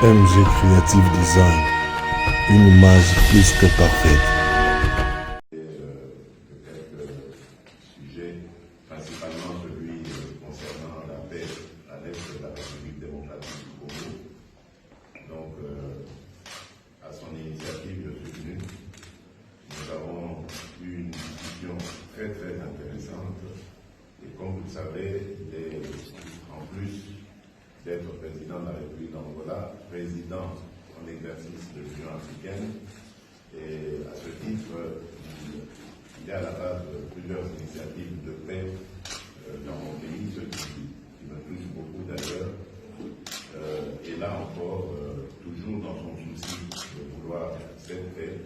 MG Creative Design, une image plus que parfaite. Sujet, principalement celui concernant la paix à l'est de la République démocratique du Congo. Donc, à son initiative, je suis venu. Nous avons eu une discussion très très intéressante. Et comme vous le savez, en plus d'être président de la République d'Angola, président en exercice de l'Union africaine. Et à ce titre, il y a à la base plusieurs initiatives de paix dans mon pays, ce qui me touche beaucoup d'ailleurs. Et là encore, toujours dans son souci de vouloir cette paix,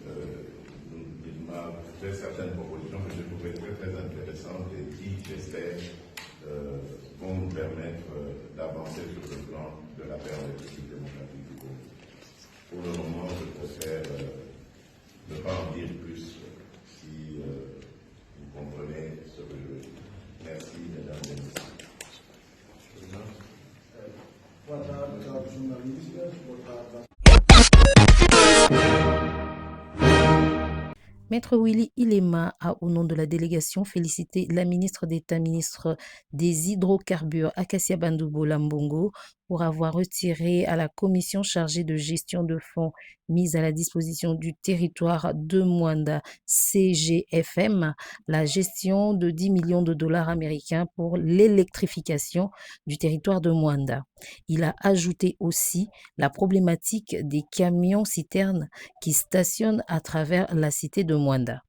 il m'a fait certaines propositions que j'ai trouvées très très intéressantes et qui, j'espère, vont nous permettre d'avancer sur le plan de la paix en République démocratique du Congo. Pour le moment, je préfère ne pas en dire plus si vous comprenez ce que je veux dire. Merci, mesdames et messieurs. Maître Willy Ilema a, au nom de la délégation, félicité la ministre d'État, ministre des Hydrocarbures, Akassia Bandoubo Lambongo, pour avoir retiré à la commission chargée de gestion de fonds mise à la disposition du territoire de Mwanda, CGFM, la gestion de 10 millions de dollars américains pour l'électrification du territoire de Mwanda. Il a ajouté aussi la problématique des camions-citernes qui stationnent à travers la cité de Mwanda.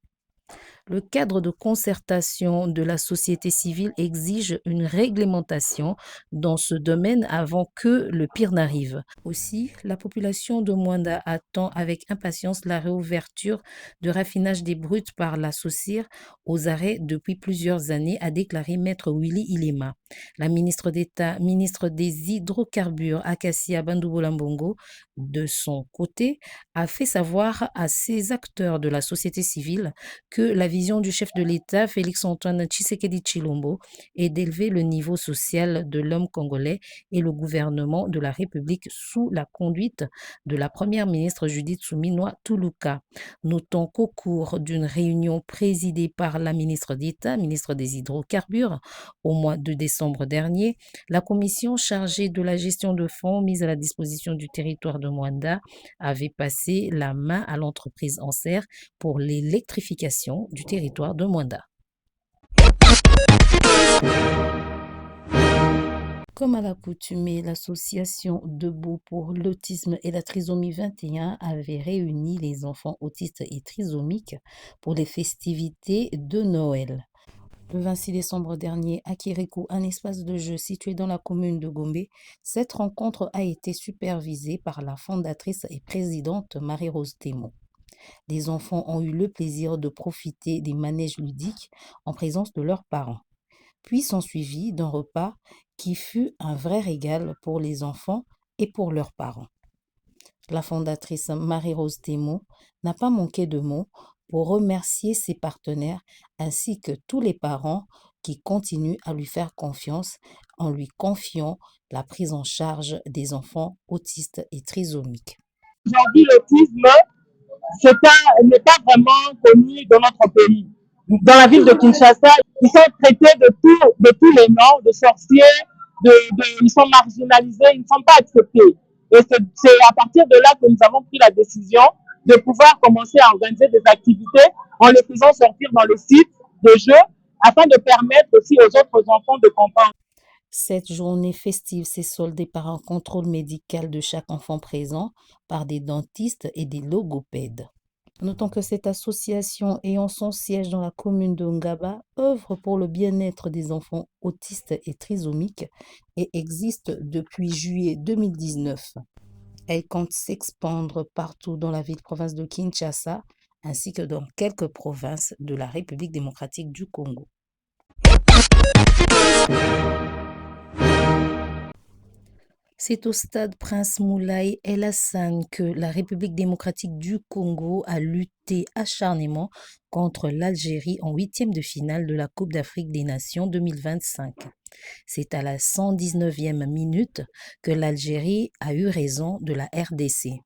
Le cadre de concertation de la société civile exige une réglementation dans ce domaine avant que le pire n'arrive. Aussi, la population de Mwanda attend avec impatience la réouverture de raffinage des bruts par la SOCIR aux arrêts depuis plusieurs années, a déclaré Maître Willy Ilema. La ministre d'État, ministre des Hydrocarbures, Akassia Bandoubo Lambongo, de son côté, a fait savoir à ces acteurs de la société civile que la vision du chef de l'État, Félix-Antoine Tshisekedi Tshilombo, est d'élever le niveau social de l'homme congolais et le gouvernement de la République sous la conduite de la première ministre Judith Suminwa Tuluka. Notons qu'au cours d'une réunion présidée par la ministre d'État, ministre des Hydrocarbures, au mois de décembre dernier, la commission chargée de la gestion de fonds mise à la disposition du territoire de Mwanda avait passé la main à l'entreprise Anser pour l'électrification du territoire de Mwanda. Comme à l'accoutumée, l'association Debout pour l'autisme et la trisomie 21 avait réuni les enfants autistes et trisomiques pour les festivités de Noël. Le 26 décembre dernier, à Kirikou, un espace de jeu situé dans la commune de Gombe, cette rencontre a été supervisée par la fondatrice et présidente Marie-Rose Thémo. Les enfants ont eu le plaisir de profiter des manèges ludiques en présence de leurs parents. Puis s'ensuivit d'un repas qui fut un vrai régal pour les enfants et pour leurs parents. La fondatrice Marie-Rose Thémo n'a pas manqué de mots pour remercier ses partenaires ainsi que tous les parents qui continuent à lui faire confiance en lui confiant la prise en charge des enfants autistes et trisomiques. Aujourd'hui, l'autisme n'est pas vraiment connu dans notre pays. Dans la ville de Kinshasa, ils sont traités de tous les noms, de sorciers, ils sont marginalisés, ils ne sont pas acceptés. Et c'est à partir de là que nous avons pris la décision de pouvoir commencer à organiser des activités en les faisant sortir dans le site de jeu afin de permettre aussi aux autres enfants de comprendre. Cette journée festive s'est soldée par un contrôle médical de chaque enfant présent par des dentistes et des logopèdes. Notons que cette association ayant son siège dans la commune de Ngaba œuvre pour le bien-être des enfants autistes et trisomiques et existe depuis juillet 2019. Elle compte s'expandre partout dans la ville-province de Kinshasa ainsi que dans quelques provinces de la République démocratique du Congo. C'est au stade Prince Moulay El Hassan que la République démocratique du Congo a lutté acharnement contre l'Algérie en huitième de finale de la Coupe d'Afrique des Nations 2025. C'est à la 119e minute que l'Algérie a eu raison de la RDC.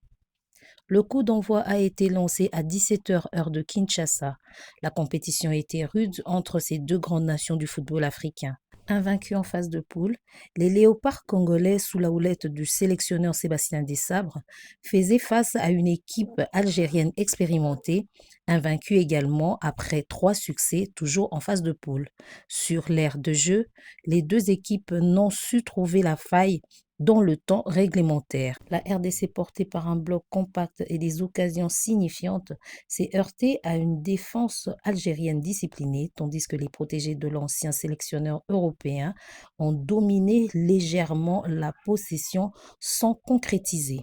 Le coup d'envoi a été lancé à 17h heure de Kinshasa. La compétition était rude entre ces deux grandes nations du football africain. Invaincus en phase de poule, les léopards congolais sous la houlette du sélectionneur Sébastien Desabre faisaient face à une équipe algérienne expérimentée, invaincue également après 3 succès toujours en phase de poule. Sur l'aire de jeu, les deux équipes n'ont su trouver la faille dans le temps réglementaire. La RDC, portée par un bloc compact et des occasions signifiantes, s'est heurtée à une défense algérienne disciplinée, tandis que les protégés de l'ancien sélectionneur européen ont dominé légèrement la possession sans concrétiser.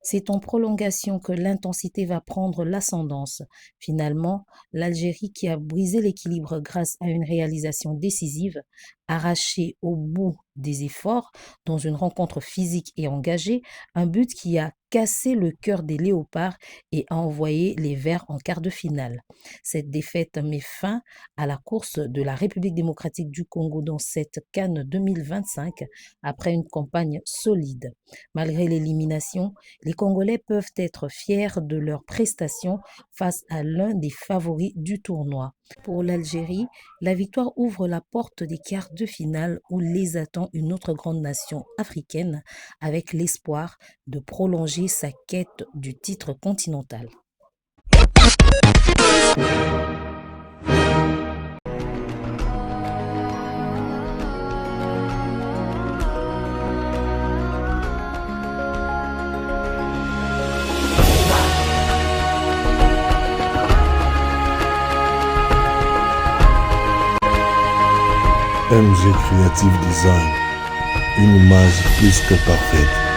C'est en prolongation que l'intensité va prendre l'ascendance. Finalement, l'Algérie, qui a brisé l'équilibre grâce à une réalisation décisive, arrachée au bout des efforts, dans une rencontre physique et engagée, un but qui a cassé le cœur des léopards et a envoyé les Verts en quart de finale. Cette défaite met fin à la course de la République démocratique du Congo dans cette CAN 2025 après une campagne solide. Malgré l'élimination, les Congolais peuvent être fiers de leur prestation face à l'un des favoris du tournoi. Pour l'Algérie, la victoire ouvre la porte des quarts de finale où les attend une autre grande nation africaine avec l'espoir de prolonger sa quête du titre continental. MG Creative Design, une image plus que parfaite.